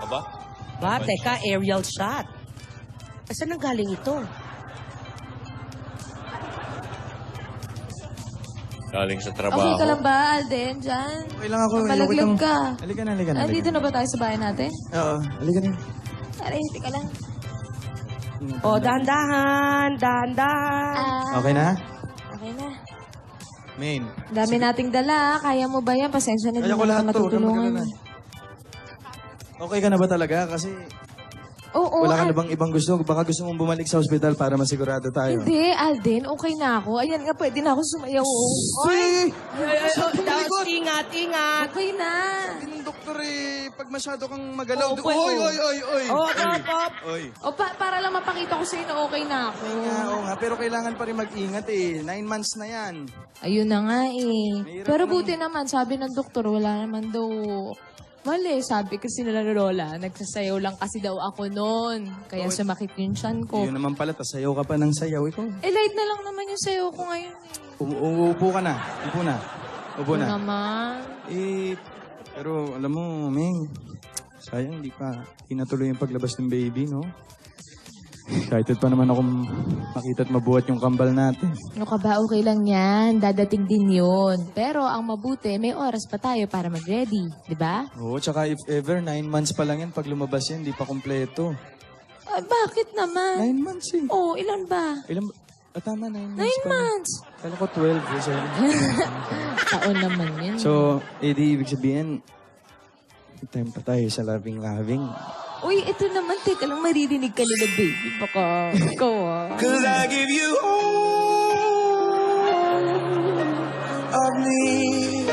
Aba? Ba, teka, aerial shot. Saan nang galing ito? Galing sa Okay trabaho. ka lang ba, Alden, dyan? Okay lang ako. Malaglag ka. Halika na, halika na. Dito na ba tayo sa bahay natin? Oo, halika na. Aray, ka lang. O, dahan-dahan, dahan-dahan. Okay na? Okay na. Main. Dami nating dala. Kaya mo ba yan? Pasensya na Kaya din ko ako lahat to. Huwag kang matutulungan. mag-alala. Okay ka na ba talaga? Kasi Oo, wala ka na bang ibang gusto? Baka gusto mong bumalik sa ospital para masigurado tayo. Hindi, Alden, okay na ako. Ayan nga, pwede na ako sumayaw. Uy! Ingat, ingat. Okay na. Yung doktor pag masyado kang magalaw. Oo, Oy! Oh, pop. Oy. O, para lang mapakita ko sa'yo na okay na ako. Oo nga, pero kailangan pa rin mag-ingat 9 months na yan. Ayun na nga eh. Mahirap Pero naman. buti naman, sabi ng doktor, wala naman daw. Mali, sabi kasi nila ni Lola, nagsasayaw lang kasi daw ako noon. Kaya sumakit yung tiyan ko. Yun naman pala, tas sayaw ka pa ng sayaw. Ikaw, Eh, light na lang naman yung sayaw ko ngayon. uupo ka na. Upo na. Upo Ano na. naman? Pero alam mo, Ming, sayang hindi pa inatuloy yung paglabas ng baby, no? Excited pa naman akong makita at mabuhat yung kambal natin. Ano ka ba? Okay lang yan. Dadating din yun. Pero ang mabuti, may oras pa tayo para mag-ready. Di ba? Oo, tsaka if ever, 9 months pa lang yan. Pag lumabas yan, hindi pa kompleto. Ay, bakit naman? 9 months eh. Oh, ilan ba? Ilan ba? Tama, 9 months 9 pa lang. months. Kala ko 12. Sorry. Taon naman yun. So, di ibig sabihin, may time pa tayo sa loving-loving. Uy, ito naman, teka lang, maririnig ka nila, baby. Baka, ikaw ah. Cause I give you all of me,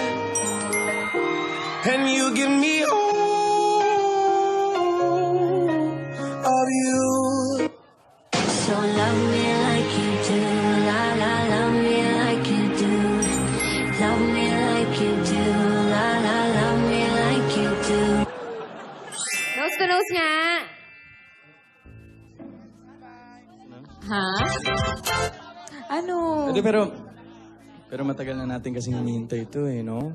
and you give me all of you. So love me like you do, la la, love me like you do. Love me like you do, la la, love me like you do. Nose to nose nga. Ha? Ano? Hindi, pero matagal na natin kasing hinihintay ito no?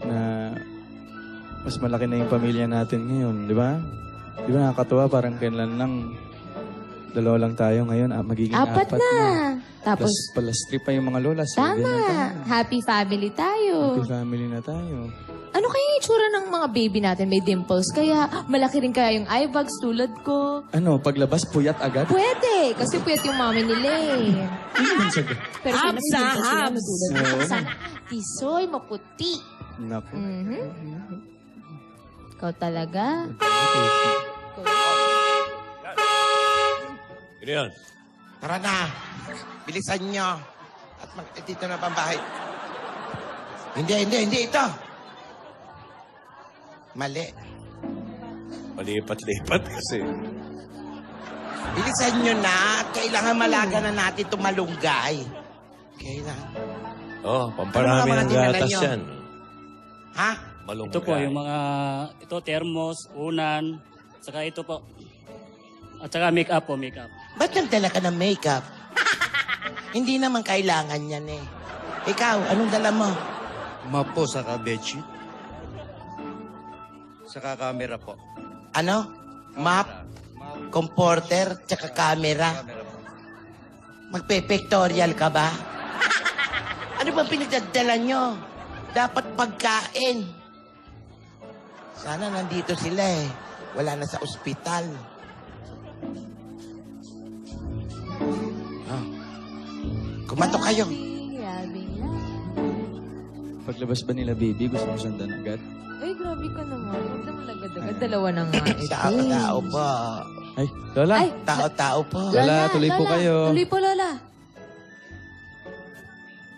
Na mas malaki na yung pamilya natin ngayon, di ba? Di ba nakakatuwa, parang kailan lang, dalawa lang tayo ngayon, magiging apat na. Tapos, Plus 3 pa yung mga lola. So, tama. ganyan tayo. Happy family tayo. Happy family na tayo. Ano kaya yung itsura ng mga baby natin? May dimples. Kaya malaki rin kaya yung eye bags tulad ko. Ano, paglabas, puyat agad? Pwede. Kasi puyat yung mami nila eh. Pero sila may Habs, ah, dimples sila habs. tulad ko. Oo. Sana tisoy, maputi. Naku. Ikaw talaga. Ano yan? Tara na, bilisan nyo. At dito na pambahay. Hindi, ito. Mali. Palipat-lipat kasi. Bilisan nyo na. Kailangan malaga na natin itong malunggay. Kailangan. Oh, Ano pamparami mga ng dinala gatas nyo? yan. Ha? Malunggay. Ito po, yung mga, ito, thermos, unan, saka ito po. At saka make-up po, make-up. Ba't nagdala ka ng makeup? Hindi naman kailangan yan eh. Ikaw, anong dala mo? Map po, saka bedsheet. Saka camera po. Ano? Map, comforter, tsaka camera. Camera po. Magpe-pictorial ka ba? Ano bang pinagdadala nyo? Dapat pagkain. Sana nandito sila eh. Wala na sa ospital. Oh. Kumatok kayo. Paglabas ba nila, baby, gusto mo sundan agad? Ay, grabe ka naman. Huwag naman agad-agad. Dalawa na nga ito. Tao po. Ay, Lola! Ay, Tao po. Lola, tuloy po kayo. Tuloy po, Lola.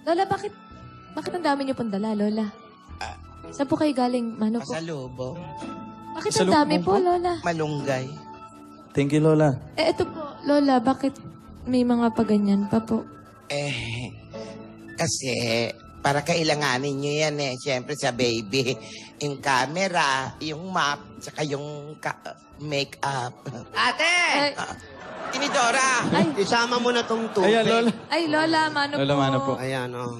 Lola, bakit ang dami niyo pong dala, Lola? Saan po kayo galing, Mano po? Pasalubong. Bakit ang dami Pasalubong po, po? Lola? Malunggay. Thank you, Lola. Ito po, Lola, bakit may mga paganyan pa po? Kasi para kailanganin nyo yan eh. Siyempre sa baby. Yung camera, yung map, saka yung make-up. Ay, Tinidora! ay, Isama mo na tong Ayan, Lola. ay, Lola, Mano Lola, po. Mano po. Ayan, oh.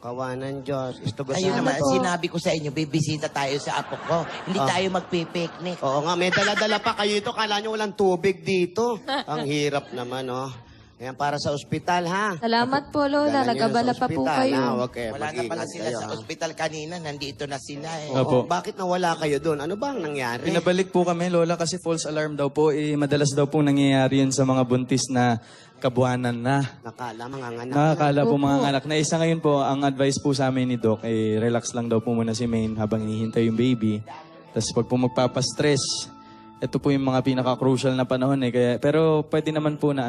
Kawanan Diyos. Isto Ayun naman, po. sinabi ko sa inyo, bibisita tayo sa apo ko. Hindi tayo magpipiknik. Oo nga, may dala-dala pa kayo ito. Kala nyo walang tubig dito. Ang hirap naman, oh. Ayan, para sa ospital, ha? Salamat po, Lola. Dala nyo Nagabala sa pa po ospital, kayo. ha? Huwag kayo, Wala na mag-ingat pala sila kayo, sa ha? ospital kanina. Nandito na sila eh. Opo. Bakit nawala kayo doon? Ano ba ang nangyari? Pinabalik po kami, Lola, kasi false alarm daw po. Madalas daw po nangyayari yun sa mga buntis na kabuhanan na. Nakala, mga anak. Nakakala po mga anak. Na isa ngayon po, ang advice po sa amin ni Doc, relax lang daw po muna si Maine habang hinihintay yung baby. Tapos pag po magpapastress, ito po yung mga pinaka-crucial na panahon eh. Kaya, pero pwede naman po na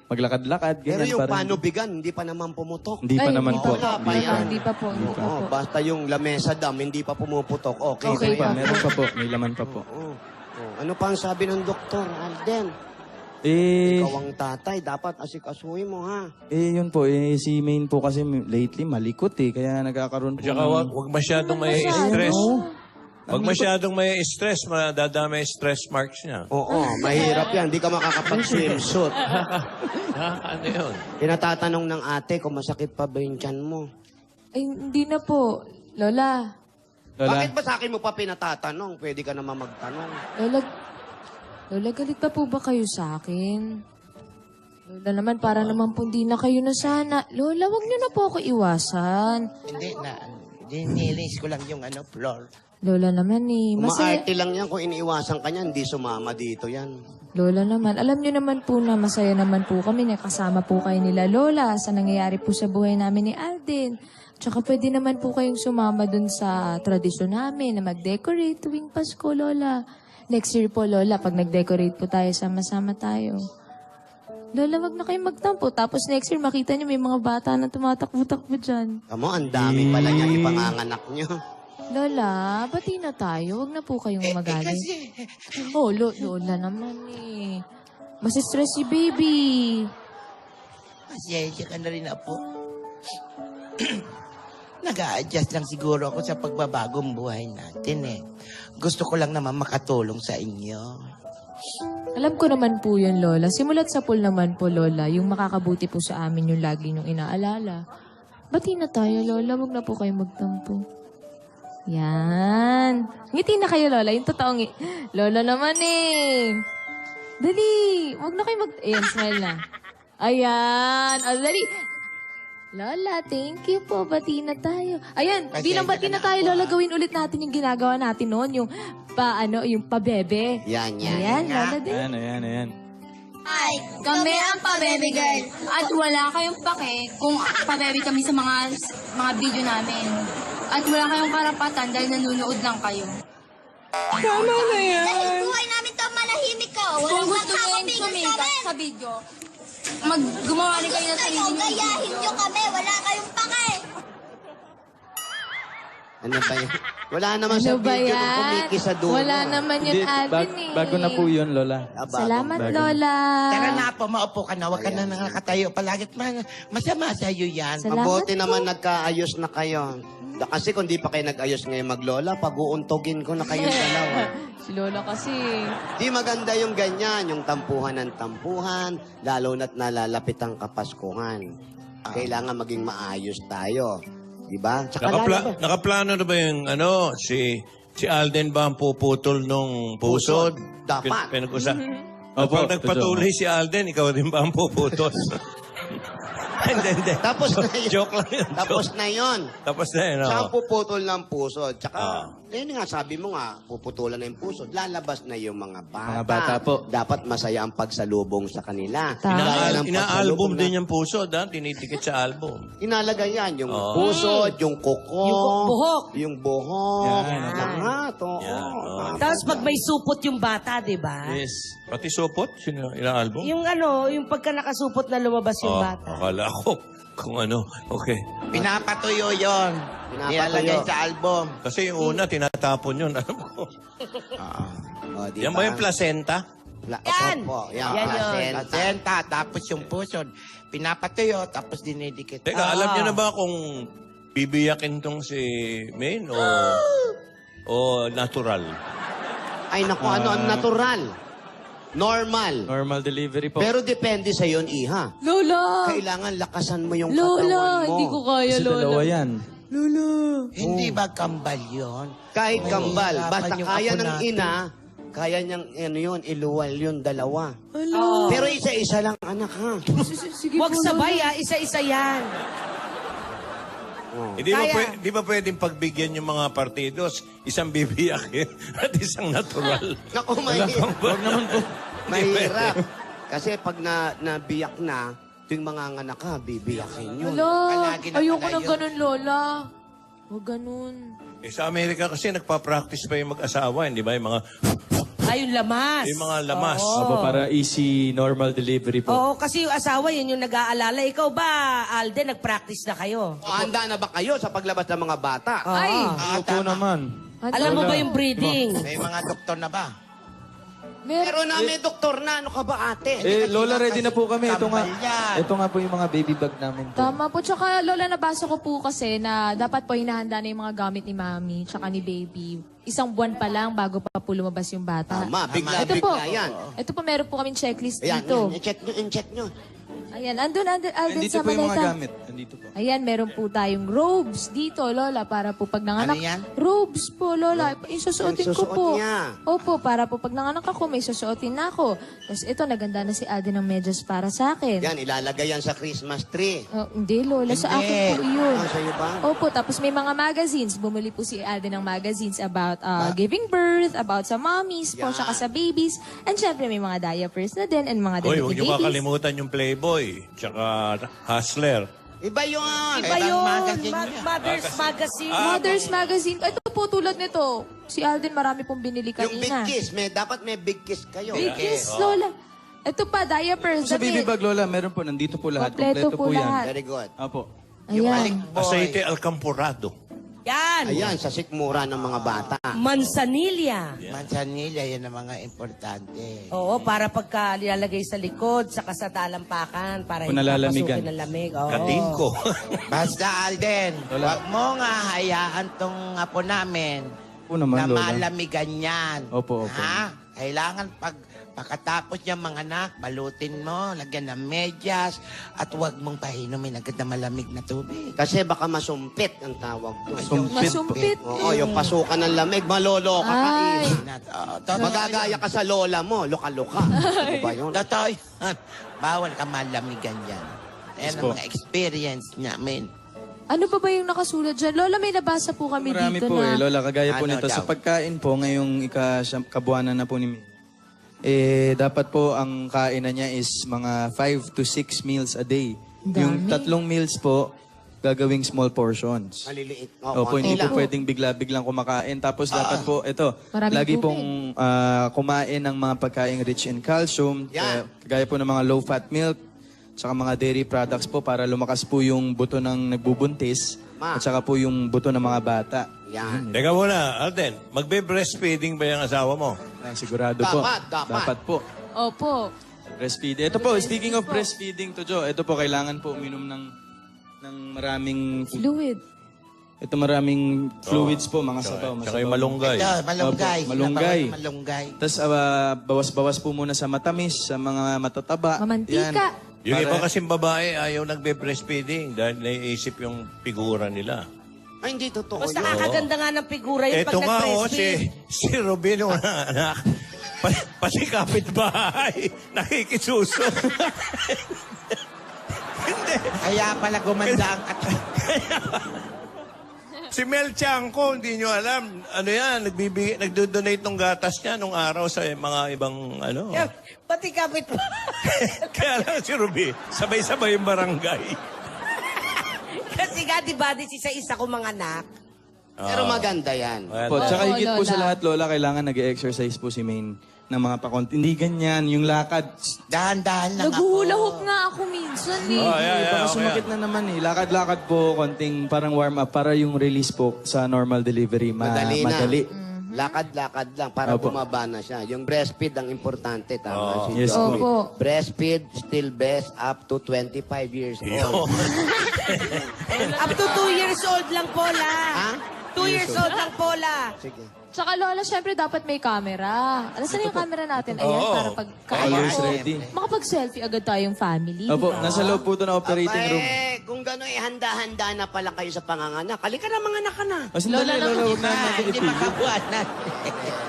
maglakad-lakad. Pero Ganyan, yung parang- panubigan, hindi pa naman pumutok. Hindi pa Ay, naman hindi po. pa pa yan. Hindi pa po, hindi pa Oo, po. basta yung lamesa dam, hindi pa pumuputok. Okay, Okay na Pa, yan. meron pa po. May laman pa po. Oo. Ano pa ang sabi ng doktor, Alden? Eh, Ikaw ang tatay, dapat asikasuhin mo, ha? yun po. Si Maine po kasi lately malikot eh. Kaya nagkakaroon po Tsaka wag masyadong may stress. Wag masyadong may stress, madadama yung stress marks niya. Oo, mahirap yan. Hindi ka makakapag-swimsuit. Ano yun? Tinatatanong ng ate kung masakit pa ba yung tiyan mo. Ay, hindi na po. Lola. Lola, Bakit ba sa akin mo pa pinatatanong? Pwede ka naman magtanong. Lola, galit pa po ba kayo sa akin? Lola naman, para naman po hindi na kayo nasana. Lola, wag niyo na po ako iwasan. Hindi na. Dinilis ko lang yung floor. Lola naman masaya. Umaarte lang yan kung iniiwasan ka niya, hindi sumama dito yan. Lola naman, alam niyo naman po na masaya naman po kami na kasama po kayo nila Lola sa nangyayari po sa buhay namin ni Alden. Tsaka pwede naman po kayong sumama dun sa tradisyon namin na mag-decorate tuwing Pasko, Lola. Next year po, Lola, pag nag-decorate po tayo, sama-sama tayo. Lola, wag na kayong magtampo. Tapos next year, makita niyo may mga bata na tumatakbo-takbo dyan. Kamo, ang dami pala niyang ipanganganak niyo. Lola, bati na tayo. Wag na po kayong magalit. Oh, Lola naman eh. Masistress si baby. Pasensya ka na rin, apo. Nag-a-adjust lang siguro ako sa pagbabagong buhay natin eh. Gusto ko lang naman makatulong sa inyo. Alam ko naman po yun, Lola. Simulat sa pool naman po, Lola. Yung makakabuti po sa amin yung lagi niyong inaalala. Bati na tayo, Lola. Wag na po kayo magtampo. Yan. Ngiti na kayo, Lola. Yung totoong Lola naman eh. Dali. Wag na kayo Ayan, smile na. Ayan. Dali. Lola, thank you po. Bati na tayo. Ayan, bilang bati na tayo, Lola, gawin ulit natin yung ginagawa natin noon. Yung yung pabebe. Yan, yan. Ayan, Lola din. ayan. Hi, kami ang Pabebe Girl. At wala kayong pake kung pabebe kami sa mga video namin. At wala kayong karapatan dahil nanonood lang kayo. Tama na yan. Dahil buhay namin to manahimik ka. Kung gusto nyo yung sumikat sa video, gumawa rin kayo ng sarili nyo. Gayahin nyo kami, wala kayong pake. Ano ba yun? Wala naman sa Ano ba video ng yan? kumiki sa dulo. Wala naman yun, Alvin eh. Bago na po yun, Lola. Salamat, Bago. Lola. Tara na po, maupo ka na. Huwag ka na nakatayo palagi. Masama sa'yo yan. Salamat Mabuti po. naman nagkaayos na kayo. Kasi kung di pa kayo nag-ayos ngayon maglola, pag-uuntogin ko na kayong dalawa. Si Lola kasi. Di maganda yung ganyan, yung tampuhan ng tampuhan, lalo na't nalalapit ang Kapaskuhan. Kailangan maging maayos tayo. Di ba? Tsaka Nakaplano na ba yung si Alden ba ang puputol nung pusod? Dapat. Opo, pag nagpatuloy si Alden, ikaw din ba ang puputol? Hindi. Tapos na yun. Joke lang yun. Tapos na yun. Tapos na yun, Siya oo. ang puputol ng puso. Tsaka, yun nga, sabi mo nga, puputulan na yung puso. Lalabas na yung mga bata. Mga bata po. Dapat masaya ang pagsalubong sa kanila. Tama. Dahil ang Ina-album pagsalubong din yung pusod, ha? Tinidikit sa album. Inalagay yan. Yung puso, yung kuko. Yung buhok. Yung buhok. Yan. Lahat, oo. Yan, oo. Tapos pag may supot yung bata, di ba? Yes. Pati supot, sino ina-album? Yung yung pagka nakasupot na lumabas yung bata. Akala ko kung ano. Okay. Pinapatuyo yon. Pinapatuyo. Nilalagay sa album. Kasi yung una, tinatapon yun. Alam ko. O, di Yan ba yung placenta? Yan! Opo, yan. Yan yun. placenta. Placenta, tapos yung puso. Pinapatuyo, tapos dinidikit. Teka, alam niyo na ba kung bibiyakin tong si Maine o natural? Ay, naku, ano ang natural? Normal. Normal delivery po. Pero depende sa yon, Iha. Lola! Kailangan lakasan mo yung Lola! katawan mo. Hindi ko kaya, Kasi Lola. dalawa yan. Hindi ba kambal yun? Kahit kambal. Hirapan Basta yung kaya apo ng natin. ina, kaya niyang yun, iluwal yun, dalawa. Pero isa-isa lang, anak, ha? Sige Huwag po, sabay Lola. isa-isa yan. Kaya- Di ba pwedeng pagbigyan yung mga partidos, isang bibiyakin at isang natural? Naku, mahirap. Huwag naman po. Mahirap. Kasi pag nabiyak na, yung mga nganak ka, bibiyakin yun. Lola, Palagi na ayoko pala ng yun. ganun, Lola. Huwag ganun. Eh, sa Amerika kasi nagpa-practice pa yung mag-asawa, hindi ba? Yung mga, Ay, yung lamas. yung mga lamas. Opo, para easy normal delivery po. Oo, kasi yung asawa, yun yung nag-aalala. Ikaw ba, Alden, nag-practice na kayo? O, handa na ba kayo sa paglabas ng mga bata? Ay! Opo naman. Alam mo ba yung breeding? May mga doktor na ba? Pero na may doktor na, ano ka ba ate? Eh, Lola, ready na po kami. Ito nga, Kambal yan. ito nga po yung mga baby bag namin po. Tama po. Tsaka, Lola, nabasa ko po kasi na dapat po hinahanda na yung mga gamit ni Mami tsaka ni Baby. Isang buwan pa lang bago pa po lumabas yung bata. Tama, Ito po. bigla-bigla yan. Ito po, meron po kaming checklist Ayan, dito. i-check nyo. Ayan, andun, Alden, Andito sa po yung mga maleta. gamit. Andito po. Ayan, meron po tayong robes dito, Lola, para po pag nanganak. Ano yan? Robes po, Lola. Isusuotin ko Susuot po. niya. Opo, para po pag nanganak ako, may susuotin na ako. Tapos ito, naganda na si Alden ng medyas para sa akin. Yan, ilalagay yan sa Christmas tree. Oh, hindi, Lola. Sa Hindi. akin po yun. Ah, sa'yo ba? Opo, tapos may mga magazines. Bumili po si Alden ng magazines about giving birth, about sa mommies po, Yan. saka sa babies. And syempre, may mga diapers na din and mga Hoy, delicate huwag niyo babies. makalimutan yung Playboy, tsaka Hustler. Iba yun. Iba Ibang yun. magazine yan. Mother's Magazine. Mother's Magazine. Ito po, tulad nito. Si Alden, marami pong binili Yung big kanina. kiss, dapat may big kiss kayo. Big kiss, Lola. Ito pa, diapers. Sa baby damit. bag, Lola, meron po. Nandito po lahat. Kompleto po yan. lahat. Very good. Opo. Ayan. Aceite Alcamporado. Yan. Ayan, sa sikmura ng mga bata. Manzanilla. Manzanilla, yan ang mga importante. Oo, para pagka nilalagay sa likod, saka sa talampakan, para Kung hindi nalalamigan. papasukin ng lamig. Oo. Katingko. Basta, Alden, Lola. wag mo nga hayaan tong apo namin Opo naman, na Lola. malamigan yan. Opo, opo. Ha? Kailangan pagkatapos niya mga anak, balutin mo, lagyan ng medyas, at huwag mong pahinumin agad na malamig na tubig. Kasi baka masumpit ang tawag doon. Masumpit. Oo, yung pasukan ng lamig, maloloka ka. Ay. Magagaya ka sa lola mo, loka-loka. Ano ba yun? Totoo yan. Bawal ka malamigan yan. Yan po. ang mga experience namin. Ano pa ba yung nakasulat dyan? Lola, may nabasa po kami Marami dito po na... Lola. Kagaya po Ano nito. daw? Sa pagkain po, ngayong kabuanan na po ni Mimi. Dapat po ang kainan niya is mga 5 to 6 meals a day. Dami. Yung 3 meals po, gagawing small portions. Maliliit. Opo, hindi konti po lang. pwedeng bigla-biglang kumakain. Tapos dapat po, ito, Maraming lagi tubig. pong kumain ng mga pagkain rich in calcium. Yan. Kagaya po ng mga low-fat milk, tsaka mga dairy products po para lumakas po yung buto ng nagbubuntis at saka po yung buto ng mga bata. Yan. Teka muna, Alden, magbe-breastfeeding ba yung asawa mo? Sigurado po. Dapat. Dapat po. Opo. Breastfeed. Ito po, speaking of breastfeeding to Jo, ito po, kailangan po uminom ng maraming... Fluid. Ito maraming fluids po, mga sabaw. Tsaka yung malunggay. Ito, malunggay. Opo, malunggay. Bawal malunggay. Tapos bawas-bawas po muna sa matamis, sa mga matataba. Mamantika. Yung Para- iba kasing babae ayaw nagbe-breastfeeding dahil naiisip yung figura nila. Ay, hindi totoo Mas yun. nakakaganda nga ng figura yun Ito pag nga, nag-breastfeed. si Rubino na anak. Pati kapitbahay, nakikisuso. Kaya pala gumanda ang Si Mel Chanco, hindi nyo alam. Ano yan, nagdo-donate ng gatas niya nung araw sa mga ibang ano. Yan, pati kapit mo. Kaya lang si Ruby, sabay-sabay yung barangay. Kasi nga, di ba, di isa-isa ko mga anak. Pero maganda yan. Po, tsaka Oo, higit po Lola. sa lahat, Lola, kailangan nag-exercise po si Maine ng mga pakonti. Hindi ganyan, yung lakad. dahan-dahan lang ako. Naghuhula-hoop nga ako minsan eh. Baka okay. sumakit na naman eh. Lakad-lakad po, konting parang warm up para yung release po sa normal delivery. Madali na. Madali. Lakad-lakad lang para Opo. bumaba na siya. Yung breastfeed ang importante. Tama si Yes, Joey. Opo. Breastfeed still best up to 25 years old. Up to 2 years old lang po, la. Ha? 2 years old ang Pola. Sige. Tsaka Lola, syempre dapat may camera. Alas na yung camera natin? Ayan, Oo. para pag Always po, ready. makapag-selfie agad tayong family. Opo, nasa loob po ito na operating room. Kung gano'n, handa-handa na pala kayo sa panganganak. Halika na, mga anak ka na. Oh, sandali, Lola, huwag na natin Hindi ipigil. makabuanan.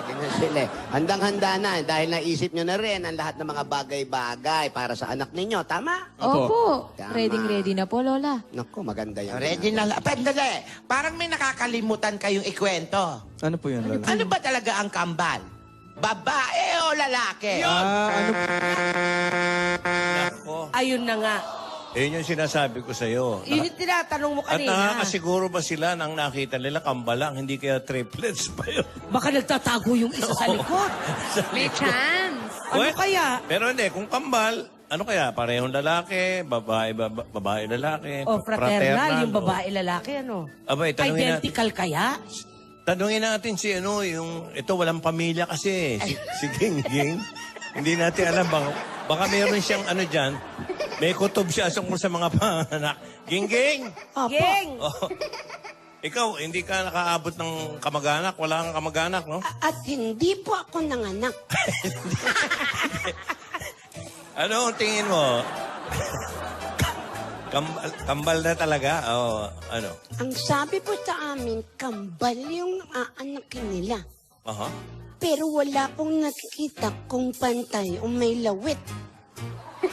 Ganyan sila. Handang-handa na dahil naisip nyo na rin ang lahat ng mga bagay-bagay para sa anak ninyo. Tama? Opo. Tama. Ready na po, Lola. Naku, maganda yan. Ready na lang. Pendali, parang may nakakalimutan kayong ikwento. Ano po yun, Lola? Ano ba talaga ang kambal? Babae o lalaki? Ano Nako. Ayun na nga. Yun yung sinasabi ko sa'yo. Yun yung tinatanong mo At kanina. nakakasiguro ba sila nang nakita nila kambalang, hindi kaya triplets pa yun? Baka nagtatago yung isa sa likod. May chance. Ano Well, kaya? Pero hindi, kung kambal, ano kaya? Parehong lalaki, babae, lalaki, O fraternal, yung o- babae, lalaki, ano? Abay, tanungin natin. Identical kaya? Tanungin natin si ano, yung, ito walang pamilya kasi, si Gingging. Hindi natin alam, baka meron siyang ano dyan, may kutob siya tungkol sa mga panganak. Gingging! Geng! Oh, ikaw, hindi ka nakaabot ng kamag-anak, wala kang kamag-anak, no? At hindi po ako nanganak. Ano ang tingin mo? Kambal na talaga? O ano? Ang sabi po sa amin, kambal yung aanakin nila. Aha. Pero wala pong nakikita kung pantay o may lawit.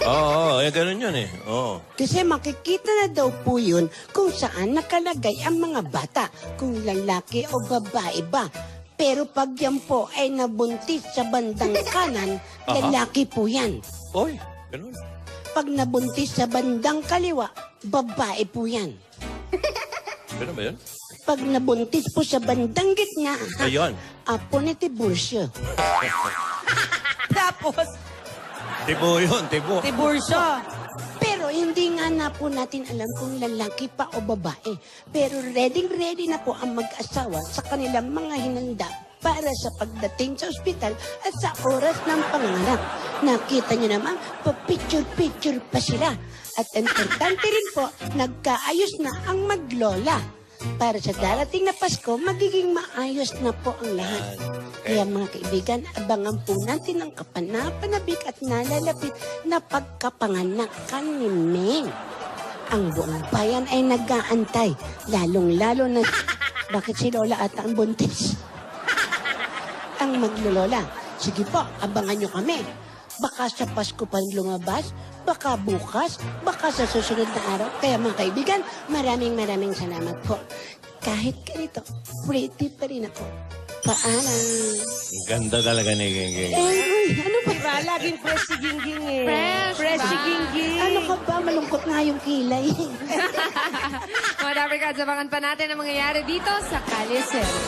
Oo, ganun yun eh. Oo. Kasi makikita na daw po yun kung saan nakalagay ang mga bata, kung lalaki o babae ba. Pero pag yan po ay nabuntis sa bandang kanan, Aha. lalaki po yan. Oy, ganun. Pag nabuntis sa bandang kaliwa, babae po yan. Ganun ba yun? Pag nabuntis po sa bandang gitna, Ayun. apo ni Tiburcio. Tapos, Tibo yun, tibo. Tiburcio. Pero hindi nga na po natin alam kung lalaki pa o babae. Pero ready na po ang mag-asawa sa kanilang mga hinanda para sa pagdating sa ospital at sa oras ng panganganak. Nakita niyo naman, pa-picture-picture pa sila. At importante rin po, nagkaayos na ang maglola. Para sa darating na Pasko, magiging maayos na po ang lahat. Kaya mga kaibigan, abangan po natin ang kapanapanabik at nalalapit na pagkapanganakan ni Meng. Ang buong bayan ay nag-aantay, lalong-lalo na bakit si Lola ata ang buntis. Ang maglolola, sige po, abangan nyo kami. Baka sa Pasko pa lumabas, baka bukas, baka sa susunod na araw. Kaya mga kaibigan, maraming salamat po. Kahit ganito, pretty pa rin ako. Paalam. Ang ganda talaga ni Gingging. Uy, ano ba? Diba, laging fresh si Gingging eh. Fresh si ba? Gingging. Ano ka ba? Malungkot nga yung kilay. Mga Dabarkads, abangan pa natin ang mangyayari dito sa Kalye City.